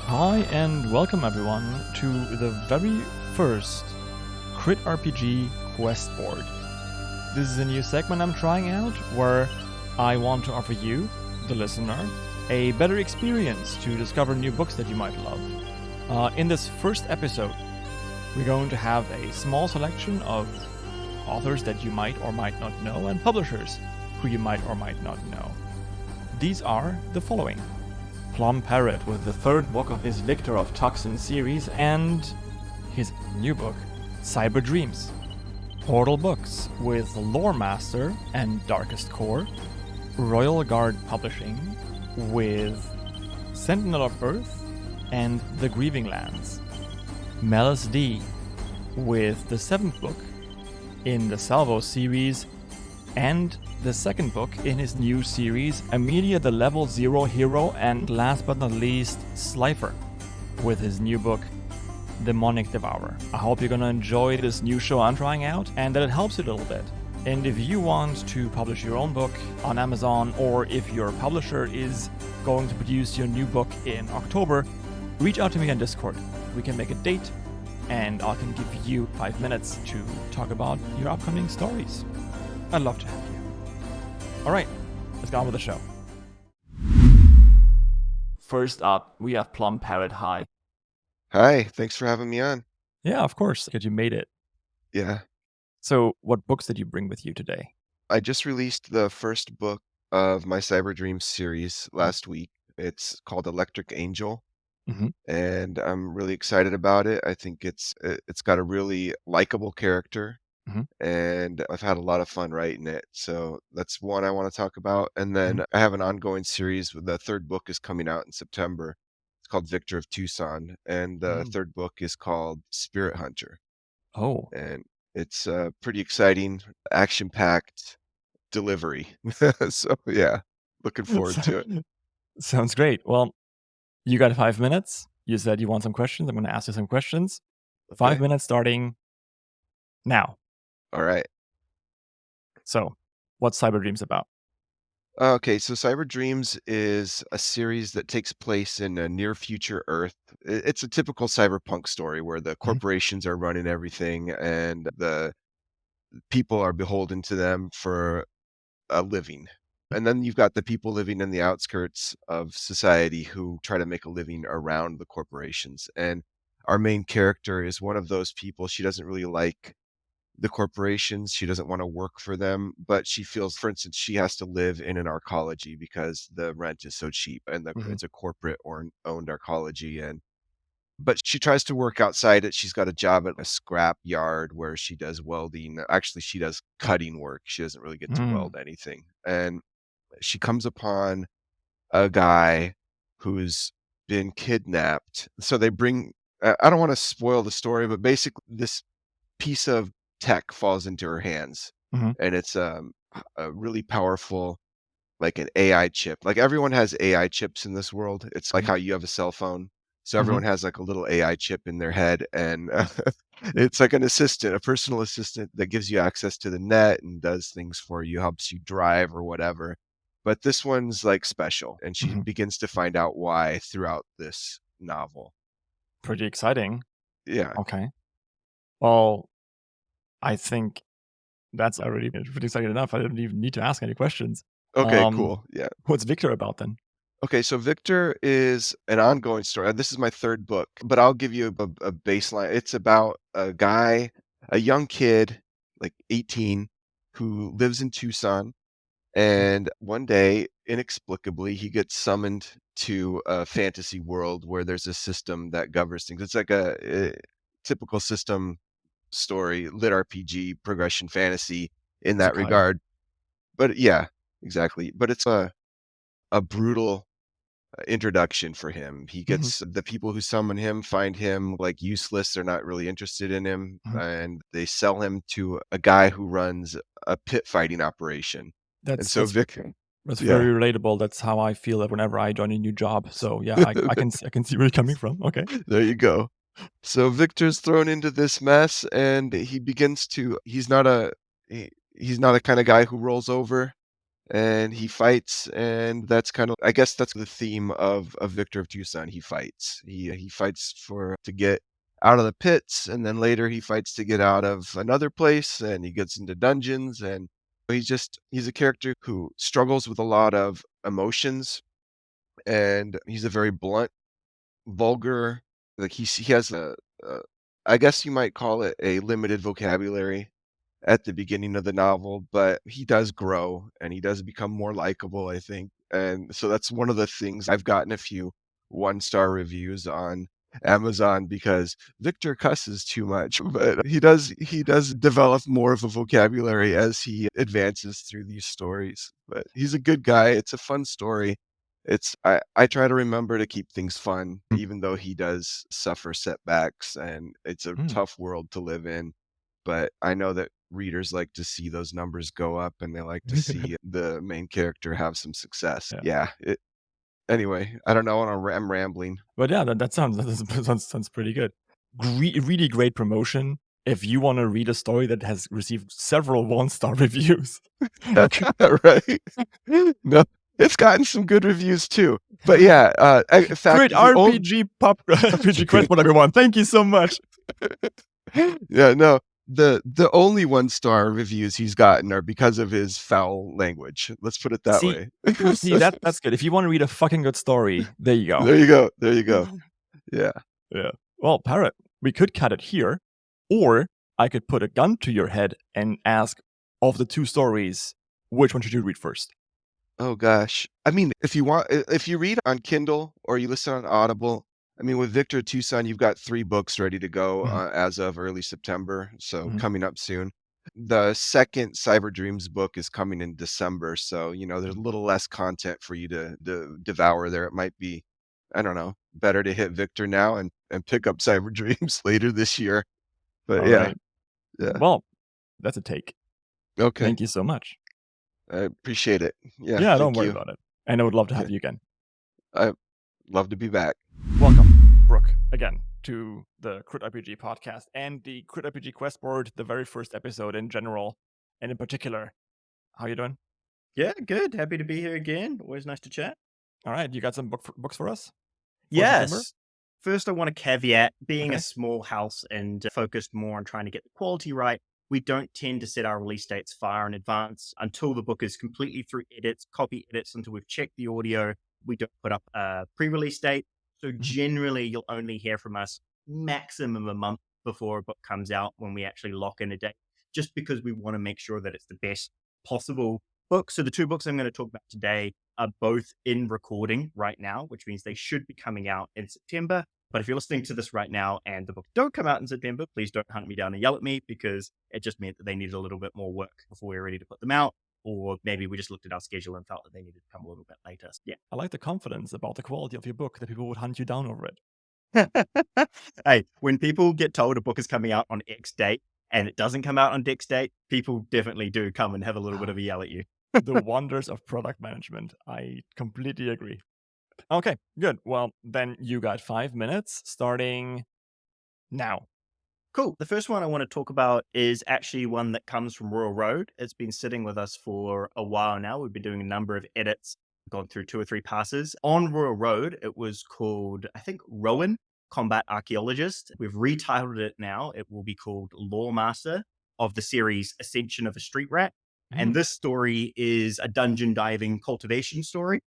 Hi and welcome everyone to the very first CritRPG QuestBoard. This is a new segment I'm trying out where I want to offer you, the listener, a better experience to discover new books that you might love. In this first episode, we're going to have a small selection of authors that you might or might not know and publishers who you might or might not know. These are the following: Plum Parrot with the third book of his Victor of Tucson series and his new book, Cyber Dreams. Portal Books with Loremaster and Darkest Core. Royal Guard Publishing with Sentinel of Earth and the Grieving Lands. MelasD with the seventh book in the Salvos series and the second book in his new series, Amelia the Level 0 Hero, and last but not least, Slifer with his new book, Demonic Devourer. I hope you're gonna enjoy this new show I'm trying out and that it helps you a little bit. And if you want to publish your own book on Amazon, or if your publisher is going to produce your new book in October, reach out to me on Discord. We can make a date and I can give you 5 minutes to talk about your upcoming stories. I'd love to have you. All right, let's go on with the show. First up, we have Plum Parrot. Hi. Hi, thanks for having me on. Yeah, of course, because you made it. Yeah. So what books did you bring with you today? I just released the first book of my Cyber Dreams series last week. It's called Electric Angel, and I'm really excited about it. I think it's got a really likable character, and I've had a lot of fun writing it. So that's one I want to talk about. And then I have an ongoing series. The third book is coming out in September. It's called Victor of Tucson, and the third book is called Spirit Hunter. Oh. And it's pretty exciting, action-packed delivery. So yeah, looking forward to it. Sounds great. Well, you got 5 minutes. You said you want some questions. I'm going to ask you some questions. 5 minutes starting now. All right. So, what's Cyber Dreams about? Okay, so Cyber Dreams is a series that takes place in a near future Earth. It's a typical cyberpunk story where the corporations are running everything and the people are beholden to them for a living. And then you've got the people living in the outskirts of society who try to make a living around the corporations. And our main character is one of those people. She doesn't really like the corporations. She doesn't want to work for them, but she feels, for instance, she has to live in an arcology because the rent is so cheap, and it's a corporate owned arcology. But she tries to work outside it. She's got a job at a scrap yard where she does welding. Actually, she does cutting work. She doesn't really get to weld anything. And she comes upon a guy who's been kidnapped. So they bring, I don't want to spoil the story, but basically this piece of tech falls into her hands, and it's a really powerful, like an AI chip. Like everyone has AI chips in this world. It's like how you have a cell phone. So everyone has like a little AI chip in their head, and it's like an assistant, a personal assistant that gives you access to the net and does things for you, helps you drive or whatever. But this one's like special, and she begins to find out why throughout this novel. Pretty exciting. Yeah. Okay. Well, I think that's already pretty exciting enough. I don't even need to ask any questions. Okay, cool. Yeah. What's Victor about then? Okay, so Victor is an ongoing story. This is my third book, but I'll give you a baseline. It's about a guy, a young kid, like 18, who lives in Tucson. And one day, inexplicably, he gets summoned to a fantasy world where there's a system that governs things. It's like a typical system story, LitRPG, progression fantasy in that regard. But yeah, exactly. But it's a brutal introduction for him. He gets the people who summon him find him like useless. They're not really interested in him, and they sell him to a guy who runs a pit fighting operation. That's very relatable. That's how I feel whenever I join a new job. So yeah, I can see where you're coming from. Okay, there you go. So Victor's thrown into this mess, and he begins to. He's not a kind of guy who rolls over. and he fights, and that's kind of, I guess that's the theme of Victor of Tucson. He fights. He fights for to get out of the pits, and then later he fights to get out of another place, and he gets into dungeons, and he's a character who struggles with a lot of emotions, and he's a very blunt, vulgar, like he has a I guess you might call it a limited vocabulary at the beginning of the novel, but he does grow and he does become more likable, I think. And so that's one of the things. I've gotten a few one-star reviews on Amazon because Victor cusses too much, but he does develop more of a vocabulary as he advances through these stories. But he's a good guy. It's a fun story. I try to remember to keep things fun, even though he does suffer setbacks and it's a Mm. tough world to live in. But I know that readers like to see those numbers go up and they like to see the main character have some success. Yeah. Yeah. Anyway, I don't know. I'm rambling. But yeah, that sounds pretty good. Really great promotion. If you want to read a story that has received several one-star reviews. Right? No, it's gotten some good reviews too. But yeah, in fact, the only CritRPG RPG QuestBoard, everyone. Thank you so much. yeah, no. The only one-star reviews he's gotten are because of his foul language. Let's put it that way. See, that's good. If you want to read a fucking good story, there you go. There you go. There you go. Yeah. Yeah. Well, Parrot, we could cut it here, or I could put a gun to your head and ask, of the two stories, which one should you read first? Oh gosh. I mean, if you read on Kindle or you listen on Audible, I mean, with Victor Tucson, you've got 3 books ready to go Mhm. as of early September, so Mhm. coming up soon. The second Cyber Dreams book is coming in December, so there's a little less content for you to devour there. It might be, I don't know, better to hit Victor now and pick up Cyber Dreams later this year. But All yeah, right. yeah. Well, that's a take. Okay. Thank you so much. I appreciate it. Yeah, Yeah, don't thank worry you. about it. And I would love to have Okay. you again. I love to be back. Welcome, Brooke, again to the CritRPG podcast and the CritRPG QuestBoard, the very first episode in general, and in particular. How you doing? Yeah, good. Happy to be here again. Always nice to chat. All right, you got some books for us for September? Yes. First, I want to caveat being Okay. a small house and focused more on trying to get the quality right. We don't tend to set our release dates far in advance until the book is completely through edits, copy edits, until we've checked the audio. We don't put up a pre-release date. So generally, you'll only hear from us maximum a month before a book comes out when we actually lock in a date, just because we want to make sure that it's the best possible book. So the 2 books I'm going to talk about today are both in recording right now, which means they should be coming out in September. But if you're listening to this right now and the book don't come out in September, please don't hunt me down and yell at me, because it just meant that they needed a little bit more work before we were ready to put them out. Or maybe we just looked at our schedule and felt that they needed to come a little bit later. Yeah. I like the confidence about the quality of your book that people would hunt you down over it. Hey, when people get told a book is coming out on X date and it doesn't come out on X date, people definitely do come and have a little bit of a yell at you. The wonders of product management. I completely agree. Okay, good. Well, then you got 5 minutes starting now. Cool. The first one I want to talk about is actually one that comes from Royal Road. It's been sitting with us for a while now. We've been doing a number of edits, gone through 2 or 3 passes. On Royal Road, it was called, I think, Rowan, Combat Archaeologist. We've retitled it now. It will be called Loremaster, of the series Ascension of a Street Rat. And this story is a dungeon diving cultivation story.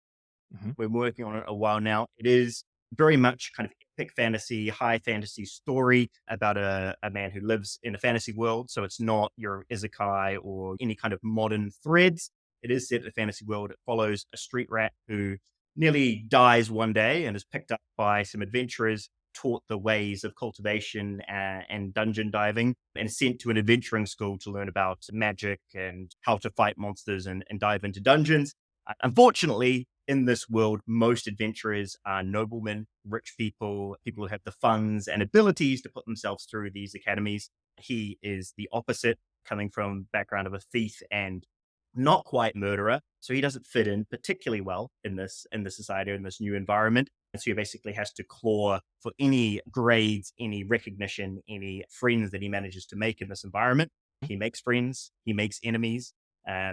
We're working on it a while now. It is very much kind of epic fantasy, high fantasy story about a man who lives in a fantasy world. So it's not your isekai or any kind of modern threads. It is set in a fantasy world. It follows a street rat who nearly dies one day and is picked up by some adventurers, taught the ways of cultivation and dungeon diving, and sent to an adventuring school to learn about magic and how to fight monsters and dive into dungeons. Unfortunately, in this world, most adventurers are noblemen, rich people, people who have the funds and abilities to put themselves through these academies. He is the opposite, coming from background of a thief and not quite murderer. So he doesn't fit in particularly well in this society, in this new environment. And so he basically has to claw for any grades, any recognition, any friends that he manages to make in this environment. He makes friends, he makes enemies.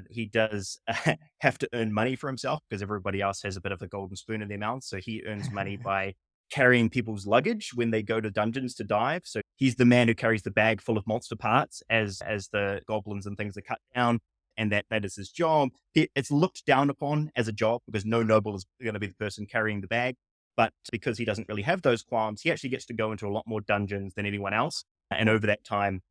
He does have to earn money for himself because everybody else has a bit of a golden spoon in their mouth. So he earns money by carrying people's luggage when they go to dungeons to dive. So he's the man who carries the bag full of monster parts as the goblins and things are cut down, and that is his job. It's looked down upon as a job because no noble is going to be the person carrying the bag. But because he doesn't really have those qualms, he actually gets to go into a lot more dungeons than anyone else. And over that time,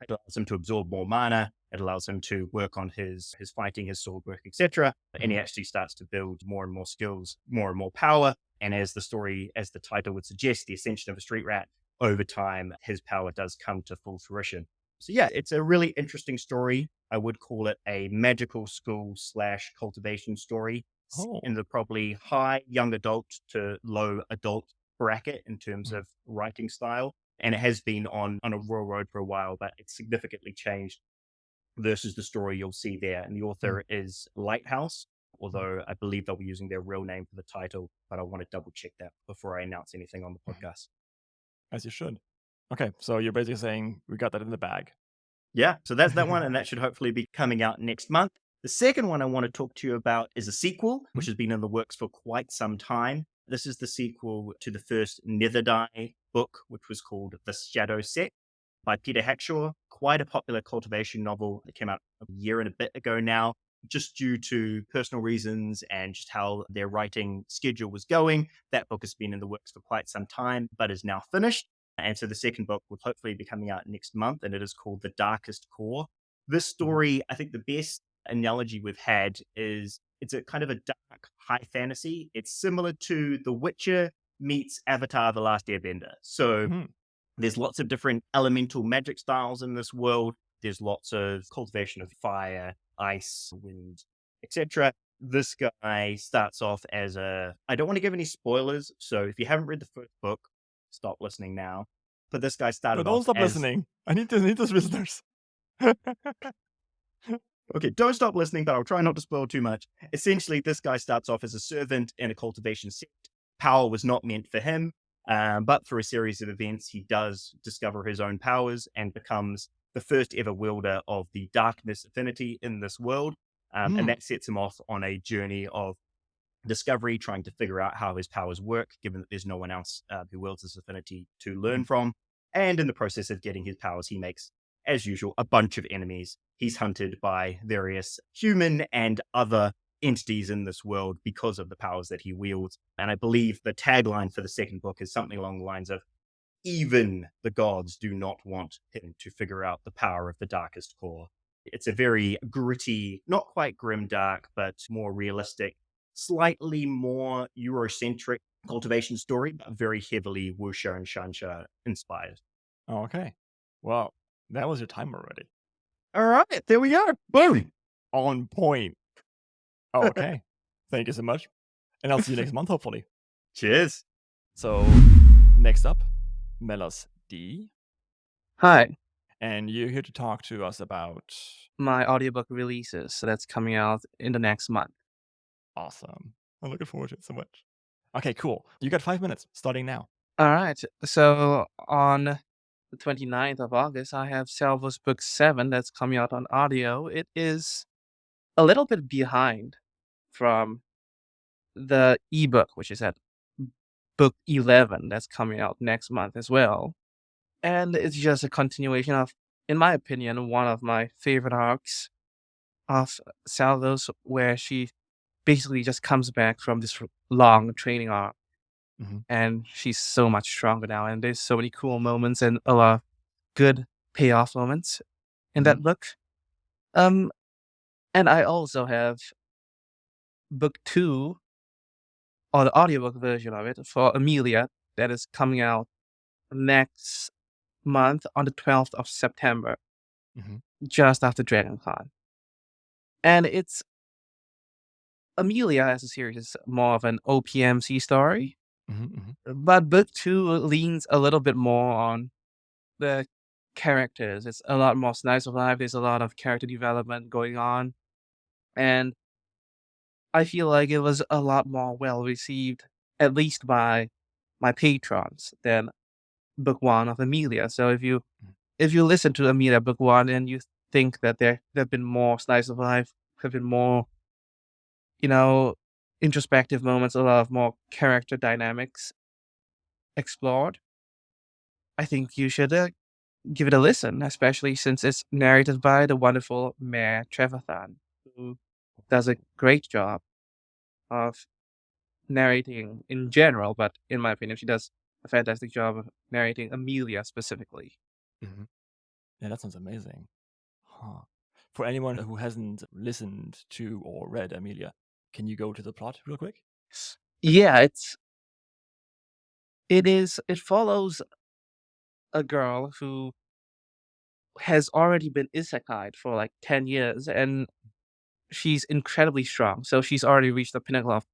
it allows him to absorb more mana. It allows him to work on his fighting, his sword work, etc. And he actually starts to build more and more skills, more and more power. And as the title would suggest, the ascension of a street rat, over time, his power does come to full fruition. So yeah, it's a really interesting story. I would call it a magical school / cultivation story in the probably high young adult to low adult bracket in terms of writing style. And it has been on a rural road for a while, but it's significantly changed versus the story you'll see there. And the author is Lighthouse, although I believe they'll be using their real name for the title, but I want to double check that before I announce anything on the podcast. As you should. Okay, so you're basically saying we got that in the bag. Yeah, so that's that one, and that should hopefully be coming out next month. The second one I want to talk to you about is a sequel, which has been in the works for quite some time. This is the sequel to the first Netherdy book, which was called The Shadow Set by Peter Hackshaw. Quite a popular cultivation novel that came out a year and a bit ago now. Just due to personal reasons and just how their writing schedule was going, that book has been in the works for quite some time, but is now finished. And so the second book will hopefully be coming out next month, and it is called The Darkest Core. This story, I think the best analogy we've had is it's a kind of a dark high fantasy. It's similar to The Witcher meets Avatar: The Last Airbender. So there's lots of different elemental magic styles in this world. There's lots of cultivation of fire, ice, wind, etc. This guy starts off as I don't want to give any spoilers, so if you haven't read the first book, stop listening now. But this guy started don't off stop as... listening. I need those listeners. Okay, don't stop listening, but I'll try not to spoil too much. Essentially, this guy starts off as a servant in a cultivation set. Power was not meant for him, but through a series of events, he does discover his own powers and becomes the first ever wielder of the darkness affinity in this world. And that sets him off on a journey of discovery, trying to figure out how his powers work, given that there's no one else who wields this affinity to learn from. And in the process of getting his powers, he makes, as usual, a bunch of enemies. He's hunted by various human and other entities in this world because of the powers that he wields. And I believe the tagline for the second book is something along the lines of, even the gods do not want him to figure out the power of the darkest core. It's a very gritty, not quite grimdark, but more realistic, slightly more Eurocentric cultivation story, but very heavily wuxia and shansha inspired. Oh, okay. Well, that was your time already. All right, there we go. Boom. On point. Oh, okay. Thank you so much. And I'll see you next month, hopefully. Cheers. So, next up, MelasD. Hi, And you're here to talk to us about... my audiobook releases, so that's coming out in the next month. Awesome. I'm looking forward to it so much. Okay, cool. You got 5 minutes, starting now. All right, so on the 29th of August, I have Salvos Book 7 that's coming out on audio. It is a little bit behind from the ebook, which is at Book 11 that's coming out next month as well. And it's just a continuation of, in my opinion, one of my favorite arcs of Salvos, where she basically just comes back from this long training arc, and she's so much stronger now. And there's so many cool moments and a lot of good payoff moments in that book. And I also have book 2, or the audiobook version of it, for Amelia, that is coming out next month on the 12th of September, just after DragonCon. And it's Amelia as a series is more of an OPMC story, but book 2 leans a little bit more on the characters. It's a lot more slice of life. There's a lot of character development going on, and I feel like it was a lot more well received, at least by my patrons, than book 1 of Amelia. So if you listen to Amelia book 1 and you think that there have been more slice of life, have been more, you know, introspective moments, a lot of more character dynamics explored, I think you should give it a listen, especially since it's narrated by the wonderful Mayor Trevathan, who does a great job of narrating in general, but in my opinion, she does a fantastic job of narrating Amelia specifically. Hmm. Yeah, that sounds amazing. Huh. For anyone who hasn't listened to or read Amelia, can you go to the plot real quick? Yeah, it follows a girl who has already been isekai'd for like 10 years, and she's incredibly strong. So she's already reached the pinnacle of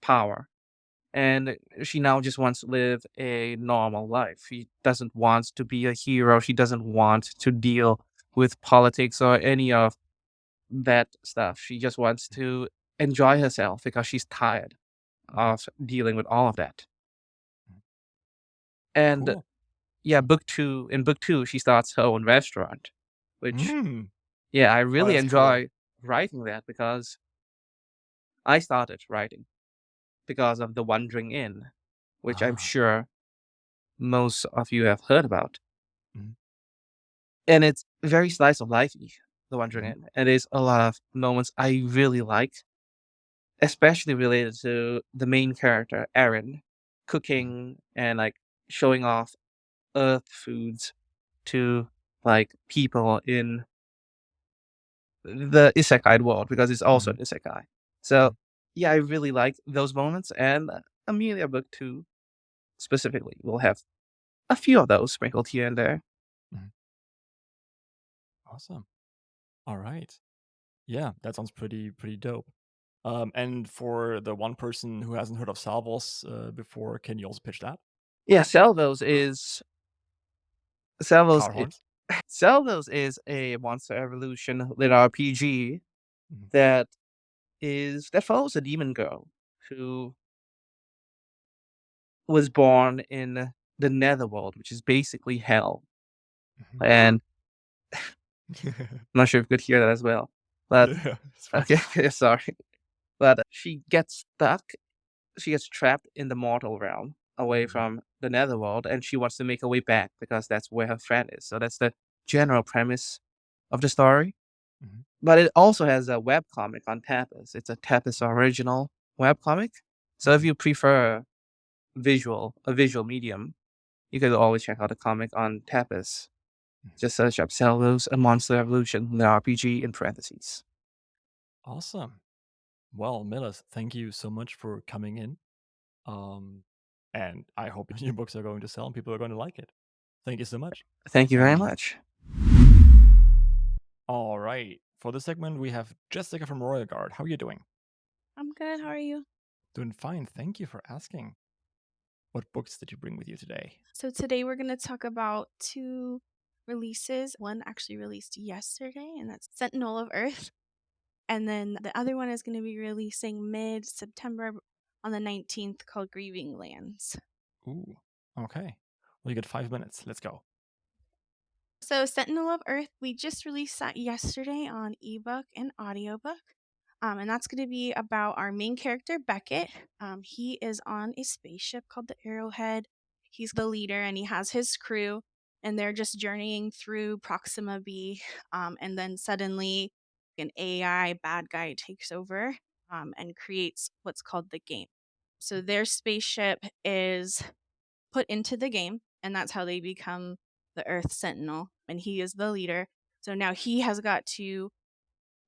power. And she now just wants to live a normal life. She doesn't want to be a hero. She doesn't want to deal with politics or any of that stuff. She just wants to enjoy herself because she's tired of dealing with all of that. And Cool. yeah, in book two, she starts her own restaurant, which, Mm. yeah, I Oh, really that's cool. enjoy writing that because I started writing because of The Wandering Inn, which I'm Ah. sure most of you have heard about. Mhm. And it's very slice of lifey, The Wandering Mhm. Inn. And there's a lot of moments I really like, especially related to the main character, Aaron, cooking and like showing off earth foods to like people in the isekai world because it's also Mhm. an isekai. So Mhm. yeah, I really like those moments, and Amelia book two specifically will have a few of those sprinkled here and there. Mhm. Awesome. All right. Yeah, that sounds pretty dope. And for the one person who hasn't heard of Salvos before, can you also pitch that? Yeah, Salvos Car horns. Salvos is a Monster Evolution LitRPG Mhm. that follows a demon girl who was born in the Netherworld, which is basically hell. Mhm. And I'm not sure if you could hear that as well. But Yeah, it's fine. okay, sorry. But she gets stuck. She gets trapped in the mortal realm away Mhm. from the Netherworld, and she wants to make her way back because that's where her friend is. So that's the general premise of the story. Mhm. But it also has a webcomic on Tapas. It's a Tapas original webcomic. So if Mhm. you prefer a visual medium, you could always check out the comic on Tapas. Mhm. Just search up Salvos, A Monster Evolution, the RPG in parentheses. Awesome. Well, Milas, thank you so much for coming in. And I hope your books are going to sell and people are going to like it. Thank you so much. Thank you very much. All right. For this segment, we have Jessica from Royal Guard. How are you doing? I'm good. How are you? Doing fine. Thank you for asking. What books did you bring with you today? So today we're going to talk about two releases. One actually released yesterday, and that's Sentinel of Earth. And then the other one is going to be releasing mid-September on the 19th called Grieving Lands. Ooh. Okay. Well, you got 5 minutes. Let's go. So Sentinel of Earth, we just released that yesterday on ebook and audiobook. And that's going to be about our main character, Beckett. He is on a spaceship called the Arrowhead. He's the leader and he has his crew, and they're just journeying through Proxima B. And then suddenly, an AI bad guy takes over and creates what's called the game. So their spaceship is put into the game, and that's how they become the Earth Sentinel. And he is the leader. So now he has got to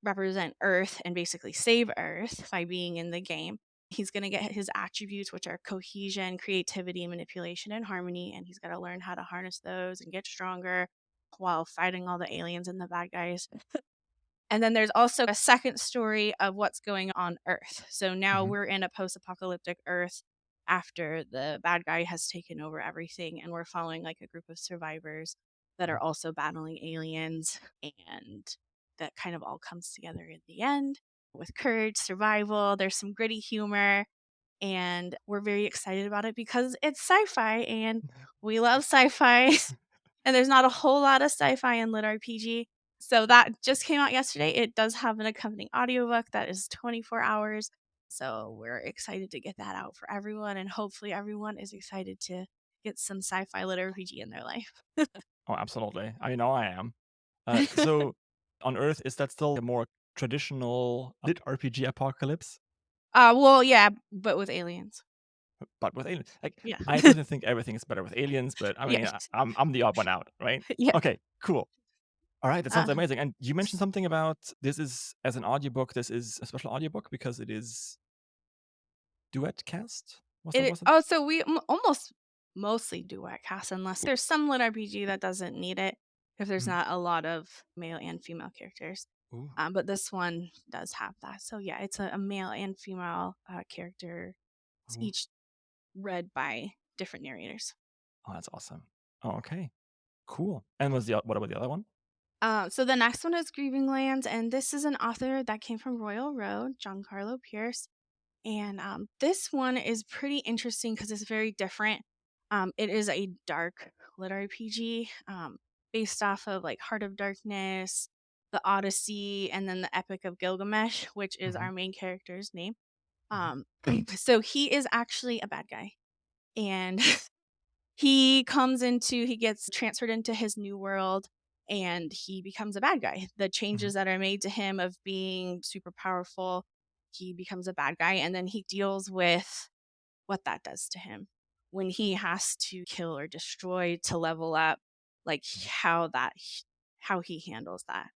represent Earth and basically save Earth by being in the game. He's going to get his attributes, which are cohesion, creativity, manipulation, and harmony. And he's got to learn how to harness those and get stronger while fighting all the aliens and the bad guys. And then there's also a second story of what's going on Earth. So now Mhm. we're in a post apocalyptic Earth after the bad guy has taken over everything. And we're following like a group of survivors that are also battling aliens. And that kind of all comes together in the end with courage, survival. There's some gritty humor. And we're very excited about it because it's sci fi and we love sci fi. And there's not a whole lot of sci fi in LitRPG. So that just came out yesterday. It does have an accompanying audiobook that is 24 hours. So we're excited to get that out for everyone, and hopefully everyone is excited to get some sci-fi lit RPG in their life. Oh, absolutely. I know I am. So on Earth, is that still a more traditional lit RPG apocalypse? Well, yeah, but with aliens. But with aliens? Like, Yeah. I personally think everything is better with aliens, but I mean, Yes. I'm the odd one out, right? Yeah. Okay, cool. All right, that sounds Uh, amazing. And you mentioned something about this is as an audiobook. This is a special audiobook because it is duet cast. Was it? so we almost mostly duet cast, unless there's some lit RPG that doesn't need it if there's Mhm. not a lot of male and female characters. Ooh. But this one does have that. So yeah, it's a male and female character. It's Ooh. each read by different narrators. Oh, that's awesome. Oh, okay, cool. And what about the other one? So the next one is Grieving Lands, and this is an author that came from Royal Road, Giancarlo Pierce. And this one is pretty interesting because it's very different. It is a dark lit RPG based off of like Heart of Darkness, the Odyssey, and then the Epic of Gilgamesh, which is our main character's name. So he is actually a bad guy, and he gets transferred into his new world, and he becomes a bad guy. The changes that are made to him of being super powerful, he becomes a bad guy, and then he deals with what that does to him when he has to kill or destroy to level up, like how he handles that.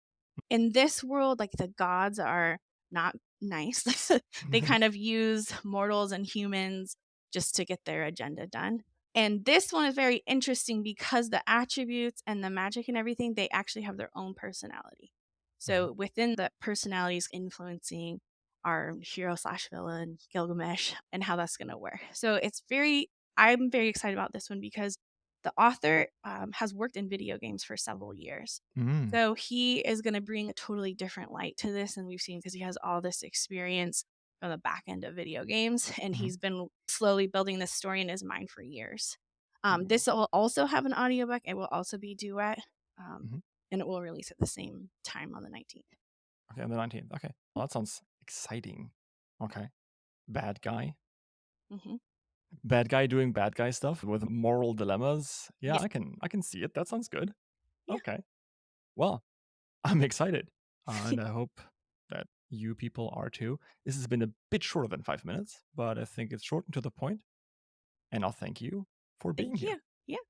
In this world, like the gods are not nice. They kind of use mortals and humans just to get their agenda done. And this one is very interesting because the attributes and the magic and everything, they actually have their own personality. So within the personalities influencing our hero slash villain, Gilgamesh, and how that's going to work. So I'm very excited about this one because the author has worked in video games for several years. Mm. So he is going to bring a totally different light to this than we've seen because he has all this experience from the back end of video games, and he's been slowly building this story in his mind for years. This will also have an audiobook. It will also be duet, and it will release at the same time on the 19th. Okay, on the 19th. Okay, well, that sounds exciting. Okay, bad guy. Bad guy doing bad guy stuff with moral dilemmas. Yeah, Yeah. I can see it. That sounds good. Yeah. Okay. Well, I'm excited. And I hope that you people are too. This has been a bit shorter than 5 minutes, but I think it's short and to the point. And I'll thank you for being Thank here. you. Yeah.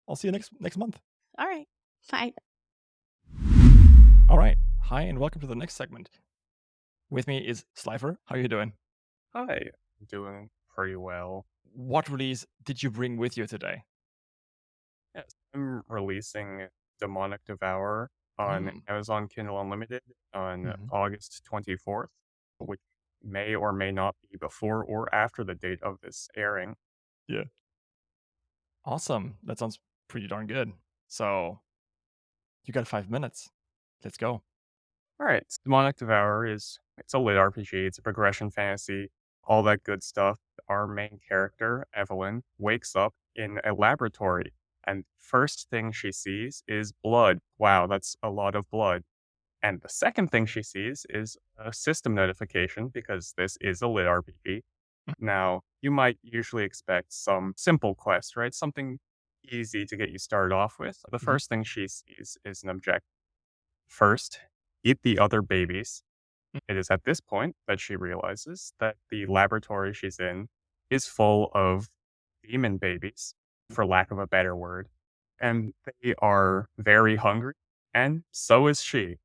I'll see you next month. All right. Bye. All right. Hi, and welcome to the next segment. With me is Slifer. How are you doing? Hi, doing pretty well. What release did you bring with you today? Yes, I'm releasing Demonic Devourer on Amazon Kindle Unlimited on August 24th, which may or may not be before or after the date of this airing. Yeah. Awesome. That sounds pretty darn good. So, you got 5 minutes. Let's go. All right, Demonic Devourer it's a lit RPG, it's a progression fantasy, all that good stuff. Our main character, Evelyn, wakes up in a laboratory, and first thing she sees is blood. Wow, that's a lot of blood. And the second thing she sees is a system notification, because this is a lit RPG. Now, you might usually expect some simple quest, right? Something easy to get you started off with. The first thing she sees is an objective. First, eat the other babies. It is at this point that she realizes that the laboratory she's in is full of demon babies, for lack of a better word, and they are very hungry, and so is she.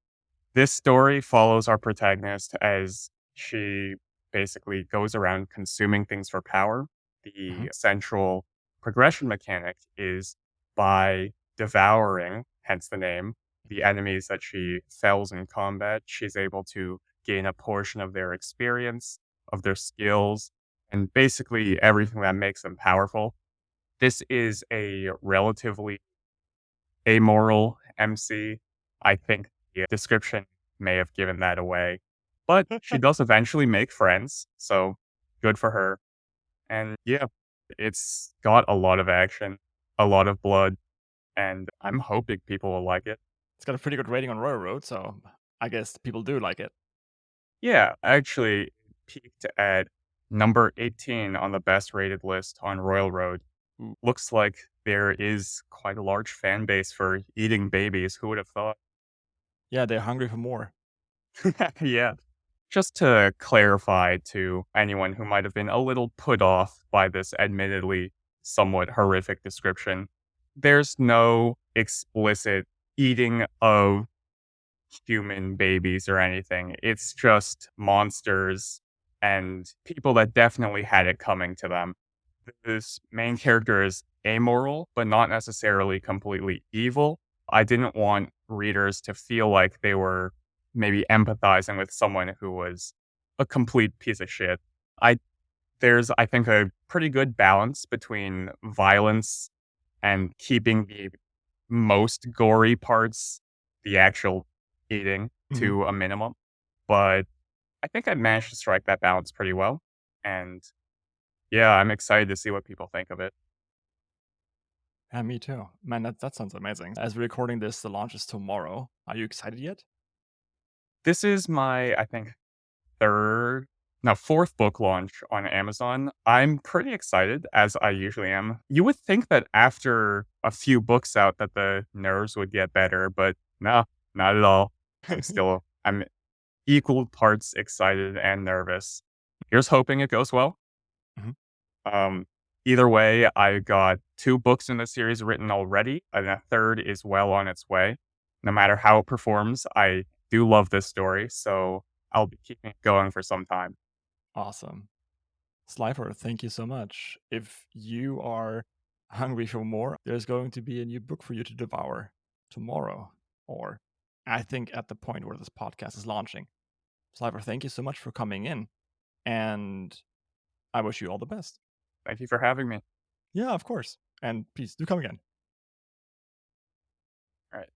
This story follows our protagonist as she basically goes around consuming things for power. The central progression mechanic is by devouring, hence the name, the enemies that she fells in combat. She's able to gain a portion of their experience, of their skills, and basically everything that makes them powerful. This is a relatively amoral MC. I think the description may have given that away. But she does eventually make friends, so good for her. And yeah, it's got a lot of action, a lot of blood, and I'm hoping people will like it. It's got a pretty good rating on Royal Road, so I guess people do like it. Yeah, actually peaked at number 18 on the best rated list on Royal Road. Looks like there is quite a large fan base for eating babies. Who would have thought? Yeah, they're hungry for more. Yeah. Just to clarify to anyone who might have been a little put off by this admittedly somewhat horrific description, there's no explicit eating of human babies or anything. It's just monsters and people that definitely had it coming to them. This main character is amoral, but not necessarily completely evil. I didn't want readers to feel like they were maybe empathizing with someone who was a complete piece of shit. I there's I think a pretty good balance between violence and keeping the most gory parts, the actual eating, Mhm. to a minimum. But I think I managed to strike that balance pretty well. And yeah, I'm excited to see what people think of it. Yeah, me too. Man, that sounds amazing. As we're recording this, the launch is tomorrow. Are you excited yet? This is my, I think, third, no, fourth book launch on Amazon. I'm pretty excited, as I usually am. You would think that after a few books out that the nerves would get better, but no, not at all. I'm equal parts excited and nervous. Here's hoping it goes well. Mhm. Um, Either way, I got 2 books in the series written already, and a third is well on its way. No matter how it performs, I do love this story, so I'll be keeping it going for some time. Awesome. Slifer, thank you so much. If you are hungry for more, there's going to be a new book for you to devour tomorrow, or I think at the point where this podcast is launching. Slifer, thank you so much for coming in, and I wish you all the best. Thank you for having me. Yeah, of course. And please do come again. All right.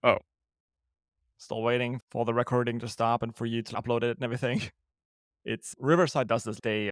Oh, Still waiting for the recording to stop and for you to upload it and everything. It's Riverside does this. They